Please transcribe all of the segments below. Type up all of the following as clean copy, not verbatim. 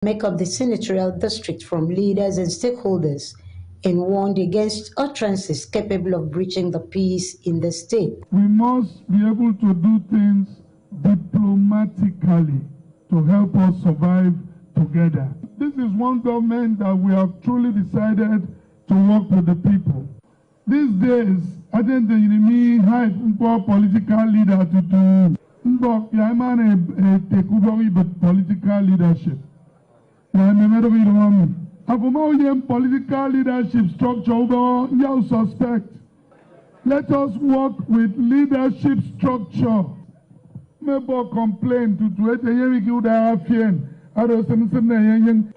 make up the senatorial district from leaders and stakeholders and warned against utterances capable of breaching the peace in the state. We must be able to do things diplomatically to help us survive together. This is one government that we have truly decided to work with the people. These days, I think the enemy had a political leader to do. But take over political leadership. Political leadership structure, you suspect. Let us work with leadership structure. Maybe complain to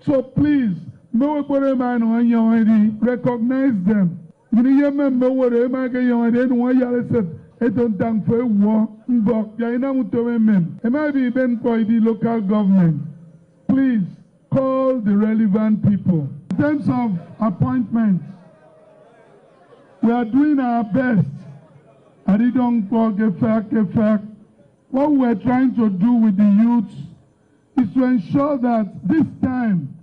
so please, recognize them. It might be even for the local government. Please call the relevant people. In terms of appointments, we are doing our best. What we are trying to do with the youth is to ensure that this time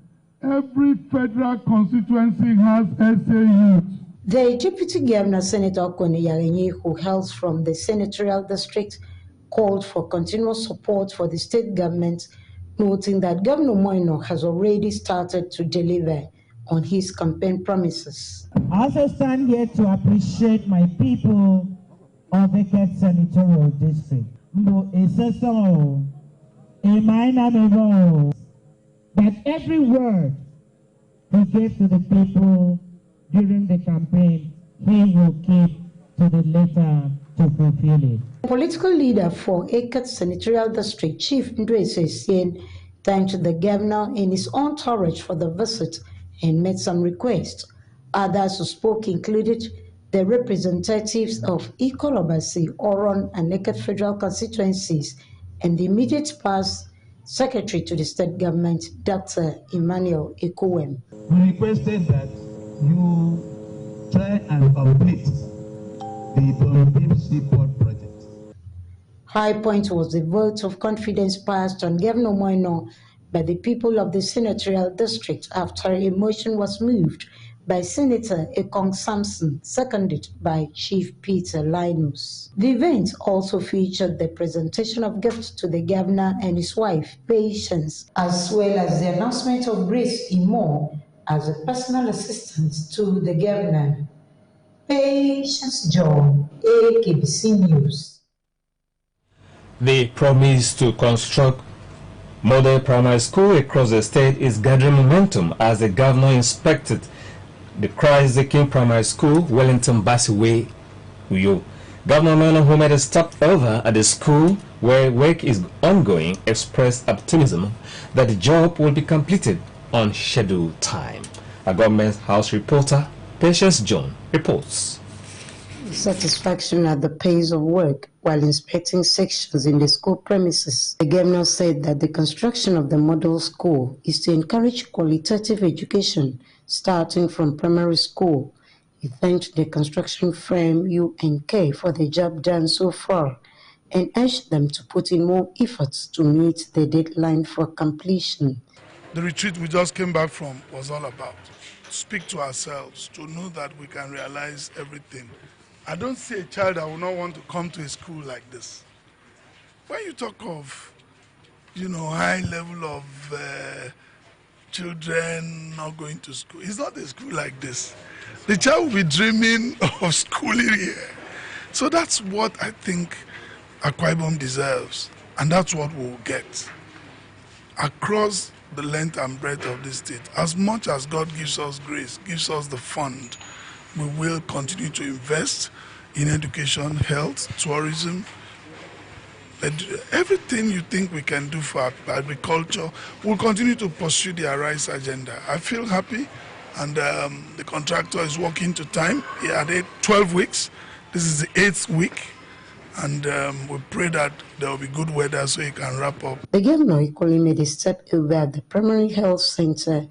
every federal constituency has SA youth. The Deputy Governor, Senator Okoni Yarenyi, who hails from the senatorial district, called for continuous support for the state government, noting that Governor Moino has already started to deliver on his campaign promises. I also stand here to appreciate my people of the Eket Senatorial District. That every word he gave to the people during the campaign, he will keep to the letter to fulfill it. Political leader for Eket Senatorial District, Chief Ndwese Sien, thanked the governor and his entourage for the visit and made some requests. Others who spoke included the representatives of Ikolobasi, Oron, and Eket federal constituencies, and the immediate past secretary to the state government, Dr. Emmanuel Ekowem. We requested that you try and complete the Bombim Seaport project. High point was the vote of confidence passed on Governor Moino by the people of the senatorial district after a motion was moved by Senator Ekong Samson, seconded by Chief Peter Linus. The event also featured the presentation of gifts to the governor and his wife, Patience, as well as the announcement of Grace Imo as a personal assistant to the governor. Patience John, AKBC News. The promise to construct model primary school across the state is gathering momentum as the governor inspected the Christ the King Primary School, Wellington Basiwe, Uyo. Governor Moino, who made a stop over at the school where work is ongoing, expressed optimism that the job will be completed on scheduled time. A Government House reporter, Patience John, reports. Satisfaction at the pace of work while inspecting sections in the school premises. The governor said that the construction of the model school is to encourage qualitative education starting from primary school. He thanked the construction firm UNK for the job done so far and urged them to put in more efforts to meet the deadline for completion. The retreat we just came back from was all about to speak to ourselves, to know that we can realize everything. I don't see a child that will not want to come to a school like this. When you talk of, high level of children not going to school, it's not a school like this. The child will be dreaming of schooling here. So that's what I think Akwa Ibom deserves, and that's what we'll get across the length and breadth of this state. As much as God gives us grace, gives us the fund, we will continue to invest in education, health, tourism, everything you think we can do for agriculture. We'll continue to pursue the Arise agenda. I feel happy, and the contractor is working to time. He had 12 weeks. This is the 8th week, and we pray that there will be good weather so he can wrap up. The governor equally made a step over at the Primary Health Center,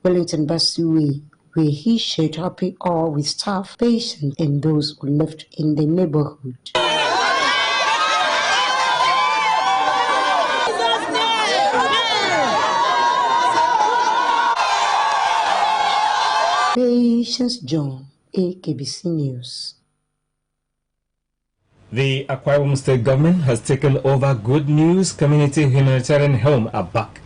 Wellington Basiwe, where he shared happy hour with staff, patients, and those who lived in the neighborhood. Patience John, AKBC News. The Akwa Ibom State government has taken over Good News Community Humanitarian Home Abak.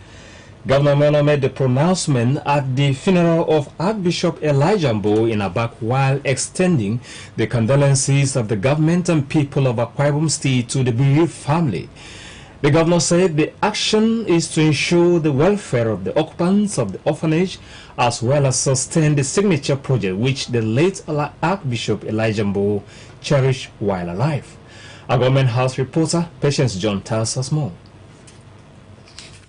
Governor Meno made the pronouncement at the funeral of Archbishop Elijah Mbo in Abak while extending the condolences of the government and people of Akwa Ibom State to the bereaved family. The governor said the action is to ensure the welfare of the occupants of the orphanage as well as sustain the signature project which the late Archbishop Elijah Mbo cherished while alive. Our Government House reporter Patience John tells us more.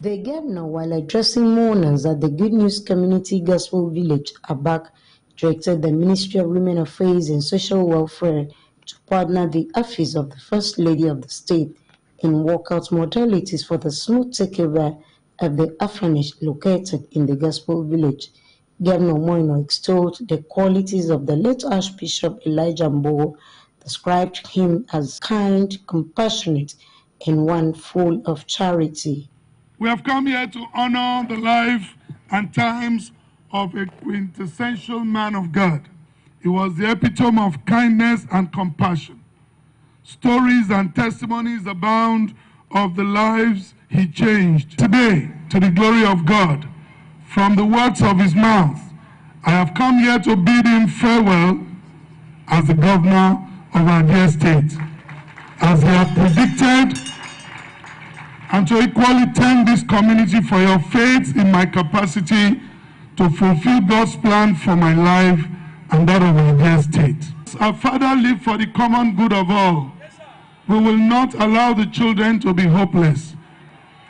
The governor, while addressing mourners at the Good News Community Gospel Village, Abak, directed the Ministry of Women Affairs and Social Welfare to partner the office of the First Lady of the state in workout modalities for the smooth takeover of the orphanage located in the Gospel Village. Governor Moino extolled the qualities of the late Archbishop Elijah Mbo, described him as kind, compassionate, and one full of charity. We have come here to honor the life and times of a quintessential man of God. He was the epitome of kindness and compassion. Stories and testimonies abound of the lives he changed. Today, to the glory of God, from the words of his mouth, I have come here to bid him farewell as the governor of our dear state. As he had predicted, and to equally thank this community for your faith in my capacity to fulfill God's plan for my life and that of our dear state. Our Father lived for the common good of all. We will not allow the children to be hopeless.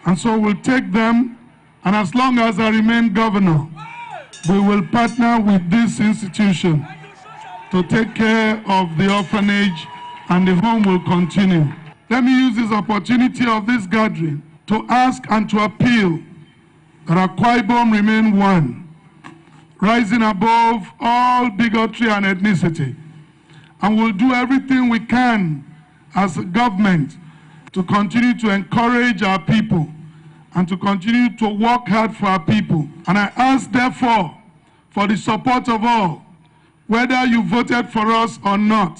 And so we'll take them, and as long as I remain governor, we will partner with this institution to take care of the orphanage, and the home will continue. Let me use this opportunity of this gathering to ask and to appeal that Akwa Ibom remain one, rising above all bigotry and ethnicity. And we'll do everything we can as a government to continue to encourage our people and to continue to work hard for our people. And I ask, therefore, for the support of all, whether you voted for us or not.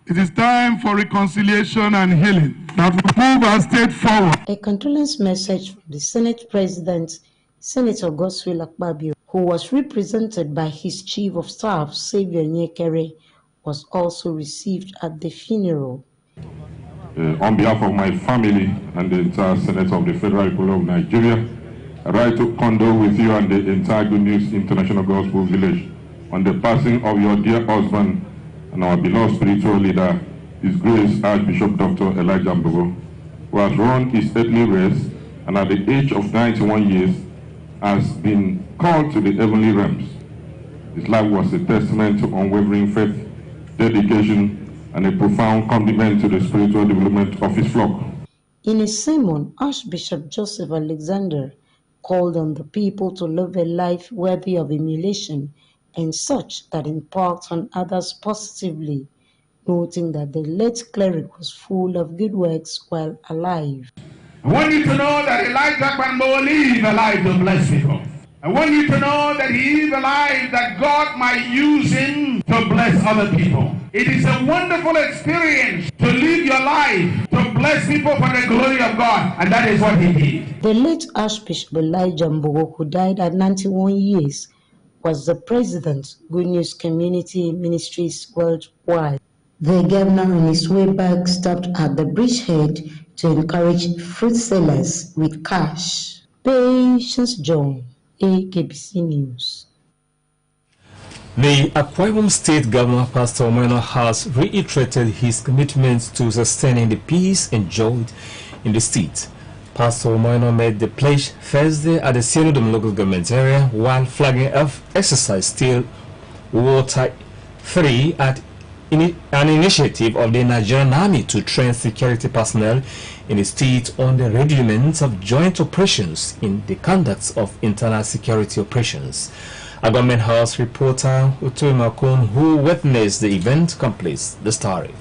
It is time for reconciliation and healing that will move our state forward. A condolence message from the Senate President, Senator Godswill Akpabio, who was represented by his Chief of Staff, Xavier Nyekere, was also received at the funeral. On behalf of my family and the entire Senate of the Federal Republic of Nigeria, I write to condole with you and the entire Good News International Gospel Village on the passing of your dear husband and our beloved spiritual leader, His Grace Archbishop Dr. Elijah Mbo, who has run his earthly race and at the age of 91 years has been called to the heavenly realms. His life was a testament to unwavering faith, dedication, and a profound commitment to the spiritual development of his flock. In a sermon, Archbishop Joseph Alexander called on the people to live a life worthy of emulation and such that impacts on others positively, noting that the late cleric was full of good works while alive. I want you to know that Elijah Mbo lived a life to bless people. I want you to know that he is a life that God might use him to bless other people. It is a wonderful experience to live your life to bless people for the glory of God, and that is what he did. The late Archbishop Elijah Mbo, who died at 91 years, was the president, Good News Community Ministries worldwide. The governor on his way back stopped at the bridgehead to encourage fruit sellers with cash. Patience John, AKBC News. The Akwa Ibom State Governor, Pastor Omeno, has reiterated his commitment to sustaining the peace enjoyed in the state. Pastor Omeno made the pledge Thursday at the Sienodom local government area while flagging off exercise Still Water 3 at an initiative of the Nigerian Army to train security personnel in the state on the rudiments of joint operations in the conduct of internal security operations. A Government House reporter, Utu Makun, who witnessed the event, completes the story.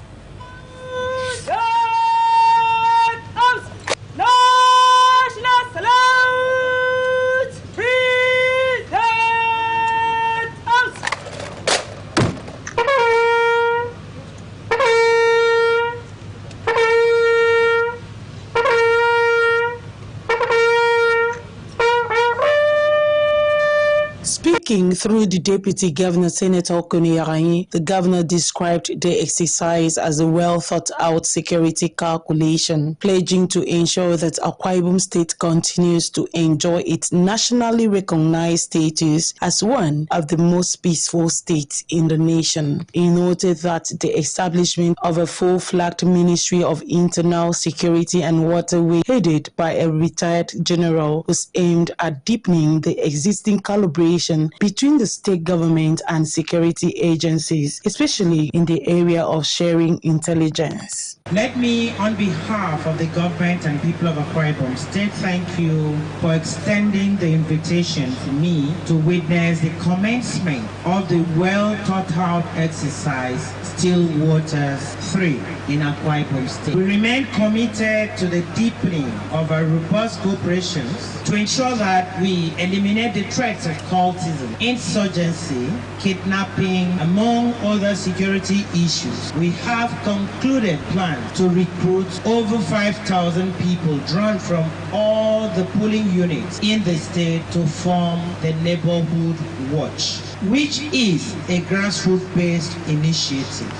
Speaking through the Deputy Governor, Senator Kone Yaranyi, the governor described the exercise as a well-thought-out security calculation, pledging to ensure that Akwa Ibom State continues to enjoy its nationally recognized status as one of the most peaceful states in the nation. He noted that the establishment of a full-flagged Ministry of Internal Security and Waterway, headed by a retired general, was aimed at deepening the existing collaboration between the state government and security agencies, especially in the area of sharing intelligence. Let me, on behalf of the government and people of Akwa Ibom State, thank you for extending the invitation to me to witness the commencement of the well-thought-out exercise Still Waters 3 in Akwa Ibom State. We remain committed to the deepening of our robust cooperations to ensure that we eliminate the threats of cultism, insurgency, kidnapping, among other security issues. We have concluded plans to recruit over 5,000 people drawn from all the polling units in the state to form the Neighborhood Watch, which is a grassroots-based initiative.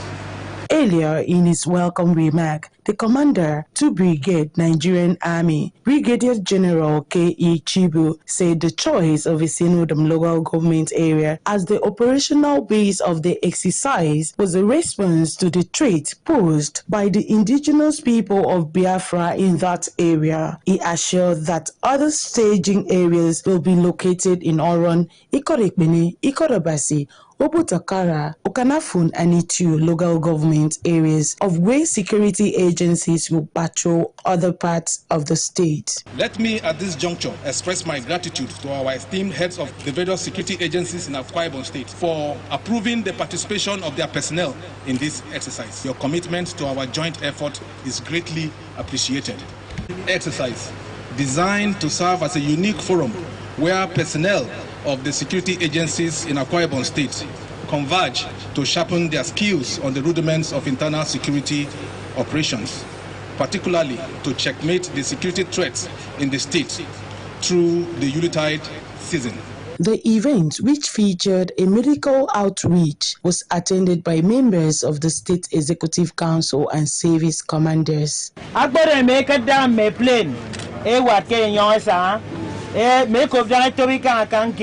Earlier in his welcome remark, the commander to Brigade Nigerian Army, Brigadier General K.E. Chibu, said the choice of Isenodam local government area as the operational base of the exercise was a response to the threat posed by the indigenous people of Biafra in that area. He assured that other staging areas will be located in Oron, Ikorekbene, Ikorobasi, Obutakara, Okanafun, and Itu local government areas, of where security agencies will patrol other parts of the state. Let me at this juncture express my gratitude to our esteemed heads of the various security agencies in Akwa Ibom State for approving the participation of their personnel in this exercise. Your commitment to our joint effort is greatly appreciated. Exercise designed to serve as a unique forum where personnel of the security agencies in Akwa Ibom State converge to sharpen their skills on the rudiments of internal security operations, particularly to checkmate the security threats in the state through the Yuletide season. The event, which featured a medical outreach, was attended by members of the State Executive Council and service commanders. Make of that topic and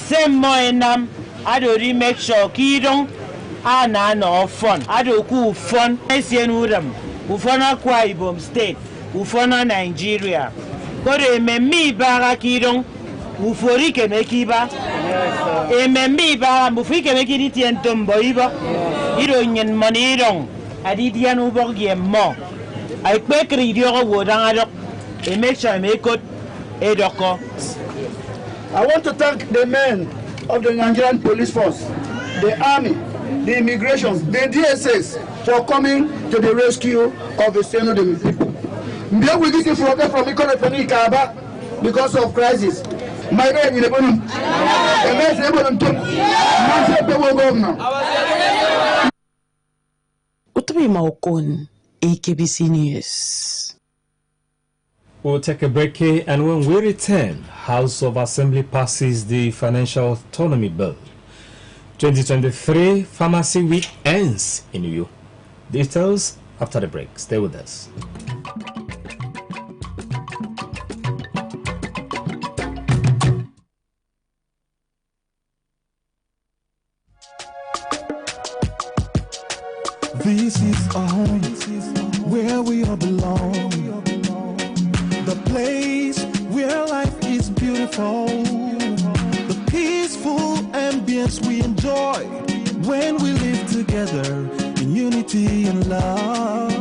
same more in them. I do make sure kidong and no fun. I do cool fun. I see them. Ufona Akwa Ibom State, Ufona Nigeria. Go to me bara kidong. Ufori ke mekiba. Me bara mufi ke mekidi tientum boiba. Ido nyen money dong. Adidian uborgie mo. I quick read your word and I make sure I make it. I want to thank the men of the Nigerian Police Force, the Army, the Immigration, the DSS for coming to the rescue of the Senodem people. We get it from Ikorekbene Kaba because of crisis. My name is Utumi Maokon, AKBC News. We'll take a break here, and when we return, House of Assembly passes the Financial Autonomy Bill. 2023 Pharmacy Week ends in Uyo. Details after the break. Stay with us. This is our home, where we all belong. The place where life is beautiful, the peaceful ambience we enjoy when we live together in unity and love.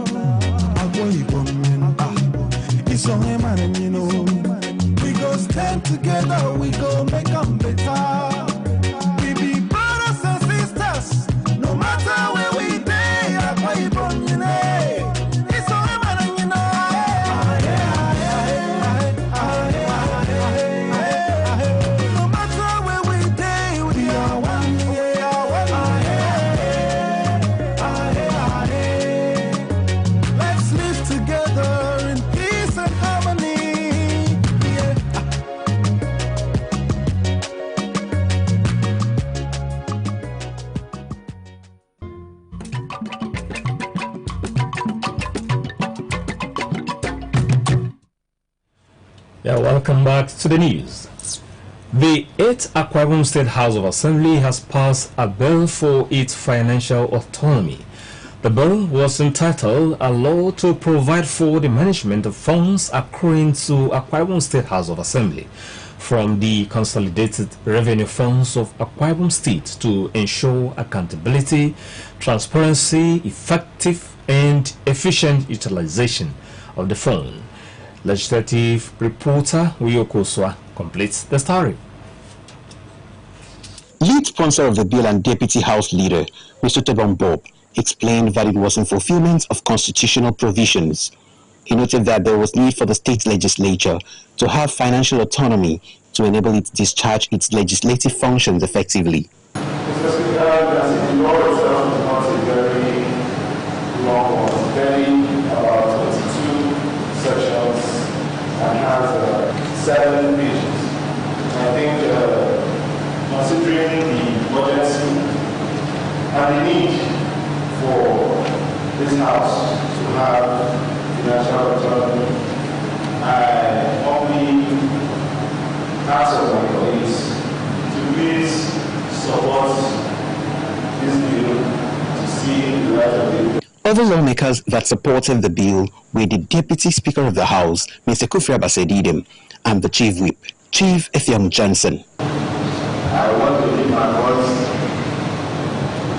It's only man and you know, we go stand together, we go make them better. We be brothers and sisters, no matter where we day. It's only man and you know. Yeah, welcome back to the news. The 8th Akwa Ibom State House of Assembly has passed a bill for its financial autonomy. The bill was entitled "A Law to Provide for the Management of Funds Accruing to Akwa Ibom State House of Assembly from the Consolidated Revenue Funds of Akwa Ibom State to ensure accountability, transparency, effective and efficient utilization of the fund." Legislative reporter Uyoko Swa completes the story. Lead sponsor of the bill and Deputy House Leader, Mr. Tebong Bob, explained that it was in fulfillment of constitutional provisions. He noted that there was need for the state legislature to have financial autonomy to enable it to discharge its legislative functions effectively. Mr. Speaker, the law itself is not a very long one, very 22 sections and has 7 pages. I think considering the urgency and the need for this House to have financial autonomy, I only ask of my colleagues to please support this bill to see the light of the day. Other lawmakers that supported the bill were the Deputy Speaker of the House, Mr. Kofi Abasedidem, and the Chief Whip, Chief Effiong Johnson. I want to leave my voice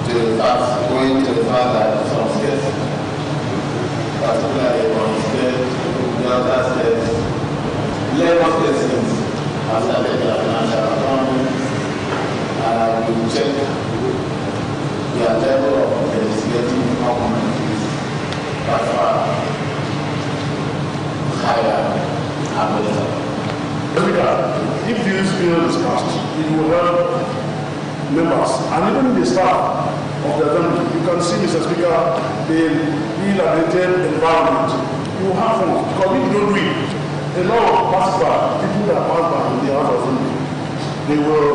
to the fact, going to the fact that some states, particularly on state, Delta states, Lagos states have started their financial autonomy, and I will check their level of legislative competencies that far higher and better. If this bill is passed, it will help members and even the staff of the assembly. You can see, Mr. Speaker, the rehabilitated environment. You have one, because if you don't do it, a lot of pass by, people that pass by in the House of Assembly, they will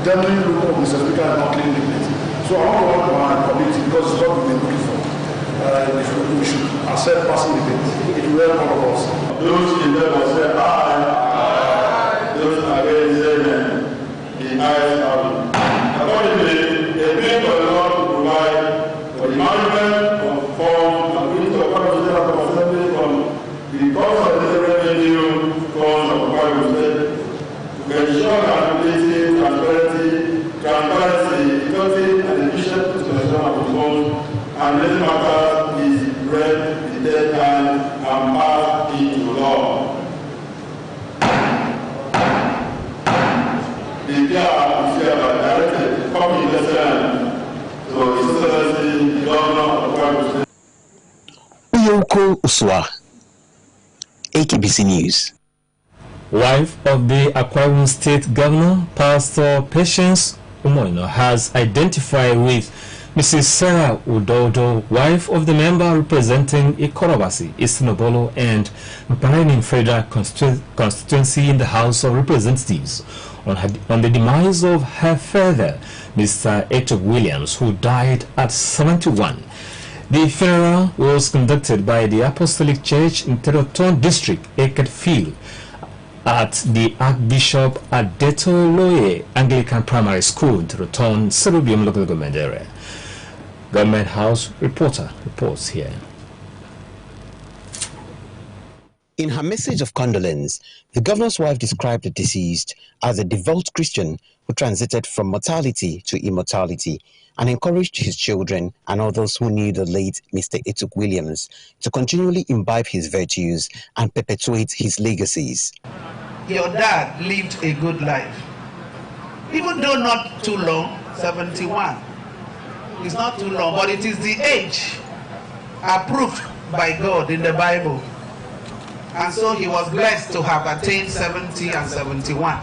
generally look up Mr. Speaker and not clean the place. So I want to work my committee because it's what we've been looking for. We should accept passing the bill. It will help all of us. Those in there will say aye. Those against say amen. The ayes have it. Accordingly, a bill for the law to provide for the management of funds and to account the Assembly from the consolidated revenue funds of Akwa Ibom State to ensure accountability, transparency, effective and efficient utilization of the funds, and this matter is read, the deadline, and passed into law. The PR is hereby directed, copy the same. So, His Excellency, the Governor of Akwa Ibom State. Uyoko Uswa, AKBC News. Wife of the Akwa Ibom State Governor, Pastor Patience Umoino, has identified with Mrs. Sarah Udodo, wife of the member representing Ikorobasi, Eastern Obolo, and Mparenim Federal Constituency in the House of Representatives, on the demise of her father, Mr. Echok Williams, who died at 71. The funeral was conducted by the Apostolic Church in Teroton District, Eket Field, at the Archbishop Adeto Loye Anglican Primary School in Teroton, Serubium local government area. Government House reporter reports here. In her message of condolence, the governor's wife described the deceased as a devout Christian who transited from mortality to immortality and encouraged his children and others who knew the late Mr. Echok Williams to continually imbibe his virtues and perpetuate his legacies. Your dad lived a good life. Even though not too long, 71. It's not too long, but it is the age approved by God in the Bible. And so he was blessed to have attained 70 and 71.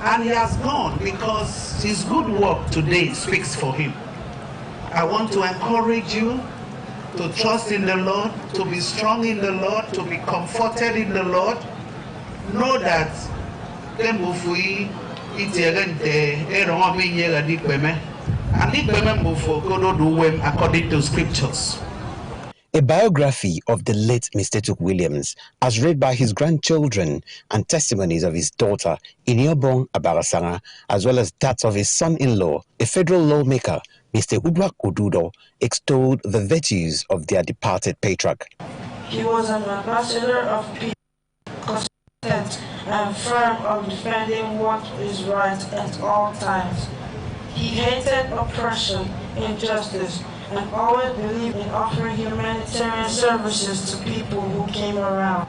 And he has gone because his good work today speaks for him. I want to encourage you to trust in the Lord, to be strong in the Lord, to be comforted in the Lord. Know that according to scriptures. A biography of the late Mr. Tuke Williams, as read by his grandchildren, and testimonies of his daughter, Iniobong Abarasanga, as well as that of his son-in-law, a federal lawmaker, Mr. Udwak Odudo, extolled the virtues of their departed patriarch. He was an ambassador of peace, consistent and firm of defending what is right at all times. He hated oppression, injustice, and always believed in offering humanitarian services to people who came around.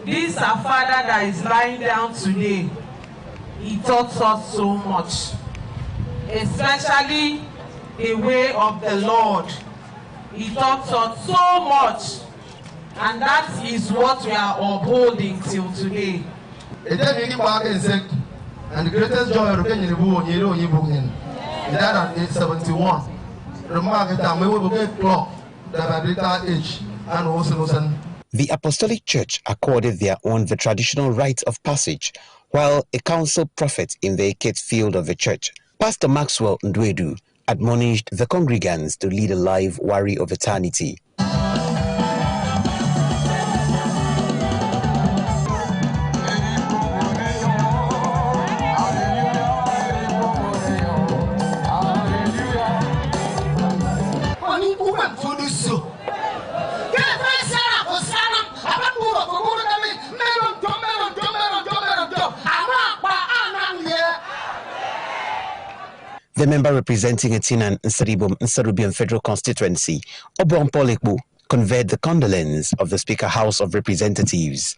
This our father that is lying down today, he taught us so much, especially the way of the Lord. He taught us so much, and that is what we are upholding till today. And the greatest joy of the he died at age 71. The Apostolic Church accorded their own the traditional rite of passage, while a council prophet in the vacant field of the church, Pastor Maxwell Ndwedu, admonished the congregants to lead a life worthy of eternity. The member representing Etinan Nsarubian Federal Constituency, Obon Polekbu, conveyed the condolence of the Speaker House of Representatives.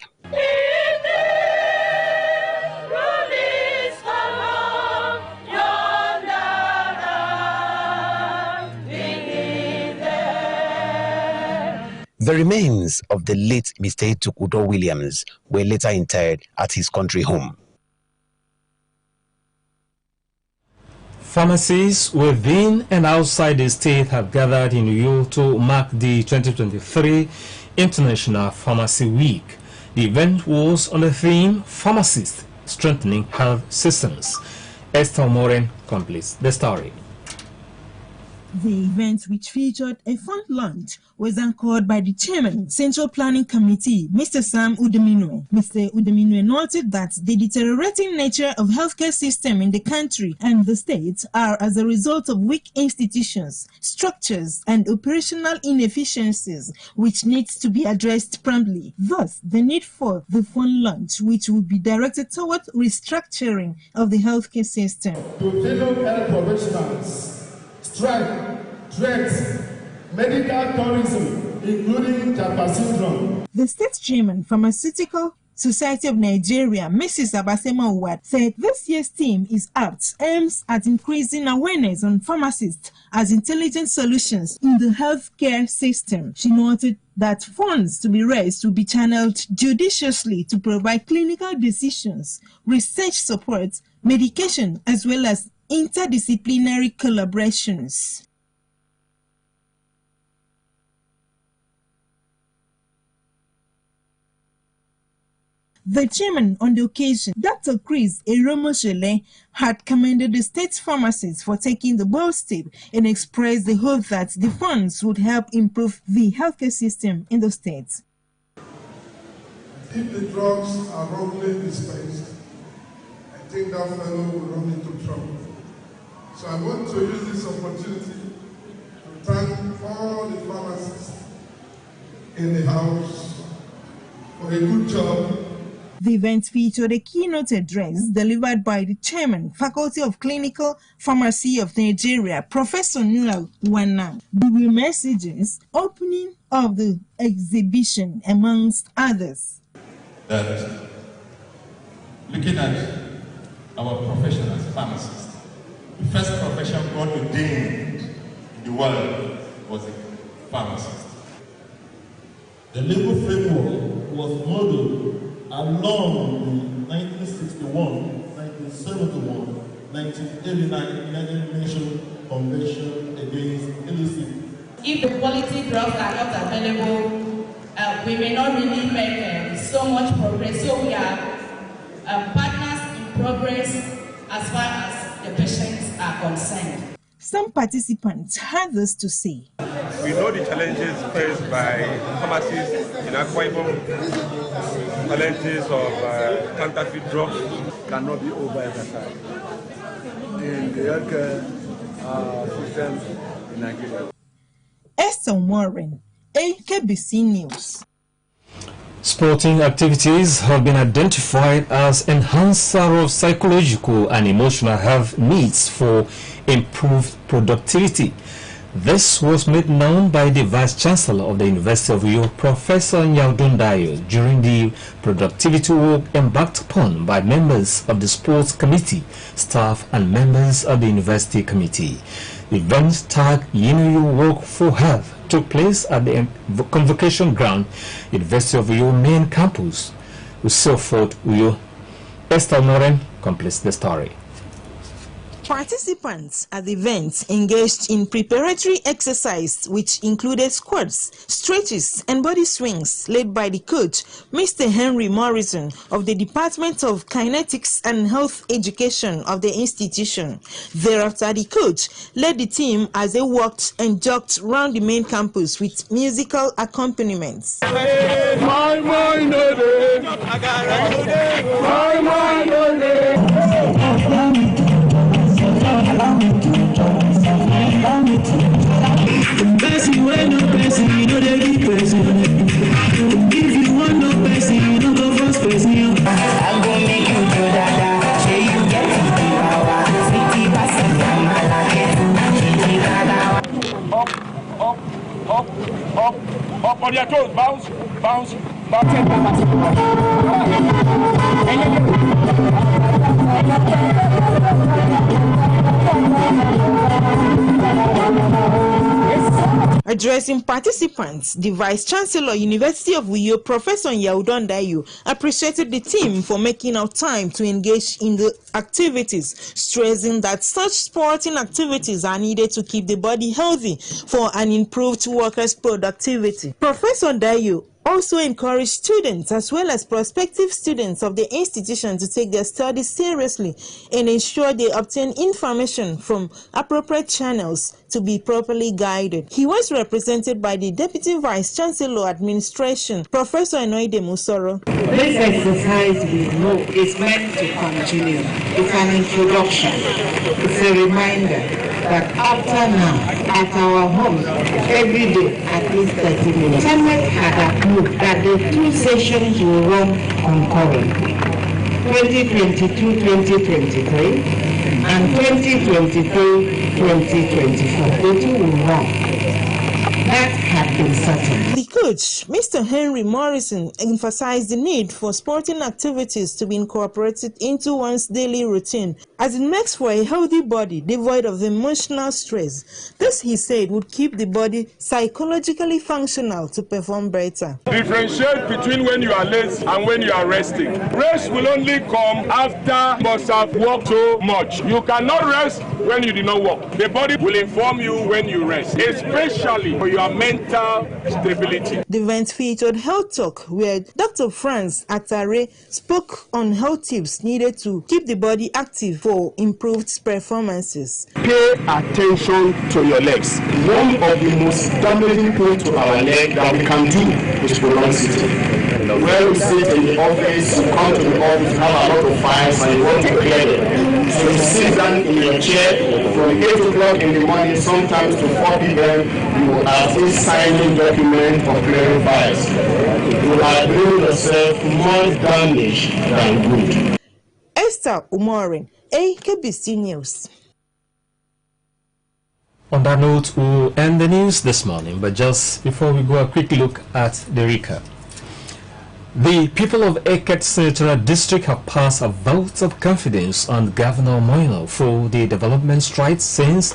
The remains of the late Mr. Tuke Williams were later interred at his country home. Pharmacies within and outside the state have gathered in Uyo to mark the 2023 International Pharmacy Week. The event was on the theme Pharmacists Strengthening Health Systems. Esther Moren completes the story. The event, which featured a fun lunch, was anchored by the chairman, Central Planning Committee, Mr. Sam Udeminwe. Mr. Udeminwe noted that the deteriorating nature of healthcare system in the country and the states are as a result of weak institutions, structures, and operational inefficiencies, which needs to be addressed promptly. Thus, the need for the fun lunch, which will be directed towards restructuring of the healthcare system. To fellow health professionals, strike, threats, medical tourism, including Japa syndrome. The state chairman, Pharmaceutical Society of Nigeria, Mrs. Abasema Uwad, said this year's theme is apt, aims at increasing awareness on pharmacists as intelligent solutions in the healthcare system. She noted that funds to be raised will be channeled judiciously to provide clinical decisions, research support, medication, as well as interdisciplinary collaborations. The chairman on the occasion, Dr. Chris Eromoshele, had commended the state pharmacists for taking the bold step and expressed the hope that the funds would help improve the healthcare system in the state. If the drugs are wrongly dispensed, I think that fellow will run into trouble. So I want to use this opportunity to thank all the pharmacists in the house for a good job. The event featured a keynote address delivered by the chairman, Faculty of Clinical Pharmacy of Nigeria, Professor Nula Wana. There were messages, opening of the exhibition, amongst others. That looking at our profession as pharmacists, the first profession God ordained in the world was a pharmacist. The legal framework was modeled along the 1961, 1971, 1989 United Nations Convention Against Illicit. If the quality drugs are not available, we may not really make so much progress. So we are partners in progress as far as the patients are concerned. Some participants had this to say. We know the challenges faced by pharmacists in Akwa Ibom, challenges of counterfeit drugs cannot be overemphasized in the healthcare system in Nigeria. Esther Warren, KBC News. Sporting activities have been identified as enhancer of psychological and emotional health needs for improved productivity. This was made known by the Vice Chancellor of the University of Uyo, Professor Yaudun Dayo, during the productivity walk embarked upon by members of the Sports Committee, staff and members of the University Committee. The event tagged Uyo Walk for Health took place at the Convocation Ground, University of Uyo main campus. Fort Uyo. Esther Noren completes the story. Participants at the event engaged in preparatory exercise which included squats, stretches and body swings led by the coach, Mr. Henry Morrison of the Department of Kinetics and Health Education of the institution. Thereafter, the coach led the team as they walked and jogged around the main campus with musical accompaniments. If you want no person, you don't go first person. I'm gonna make you do that. Say you get up on your toes, bounce, bounce, Addressing participants, the Vice Chancellor, University of Uyo, Professor Yaudun Dayo, appreciated the team for making out time to engage in the activities, stressing that such sporting activities are needed to keep the body healthy for an improved workers' productivity. Professor Dayo also encouraged students as well as prospective students of the institution to take their studies seriously and ensure they obtain information from appropriate channels to be properly guided. He was represented by the Deputy Vice Chancellor Administration, Professor Enoide Musoro. This exercise we know is meant to continue. It's an introduction. It's a reminder that after now, at our home, every day, at least 30 minutes. Senate had approved that the two sessions will run concurrently. 2022-2023 and 2023-2024. The two will run. That had been certain. The coach, Mr. Henry Morrison, emphasized the need for sporting activities to be incorporated into one's daily routine, as it makes for a healthy body devoid of emotional stress. This, he said, would keep the body psychologically functional to perform better. Differentiate between when you are lazy and when you are resting. Rest will only come after you must have worked so much. You cannot rest when you do not work. The body will inform you when you rest, especially for your mental stability. The event featured Health Talk, where Dr. Franz Atare spoke on health tips needed to keep the body active for improved performances. Pay attention to your legs. One of the most damaging things to our leg that we can do is prolonged sitting. When you sit in the office, you come to the office, you have a lot of files and you want to clear them. So you sit down in your chair from 8 o'clock in the morning, sometimes to 4 p.m., you are still signing documents for clearing files. You are doing yourself more damage than good. Esther Umorin, KBC News. On that note, we'll end the news this morning, but just before we go, a quick look at the recap. The people of Eket Senatorial District have passed a vote of confidence on Governor Moino for the development strides since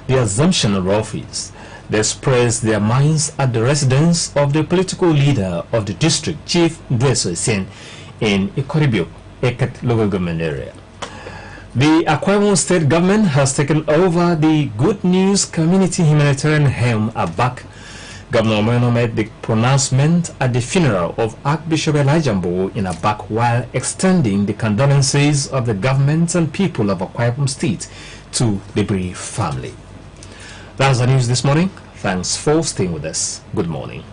the assumption of office. They expressed their minds at the residence of the political leader of the district, Chief Dweso Sen, in Ikoribio, Eket local government area. The Akwa Ibom state government has taken over the Good News Community Humanitarian Home Abak. Governor Moino made the pronouncement at the funeral of Archbishop Elijah Mbowo in Abak while extending the condolences of the government and people of Akwa Ibom State to the bereaved family. That's the news this morning. Thanks for staying with us. Good morning.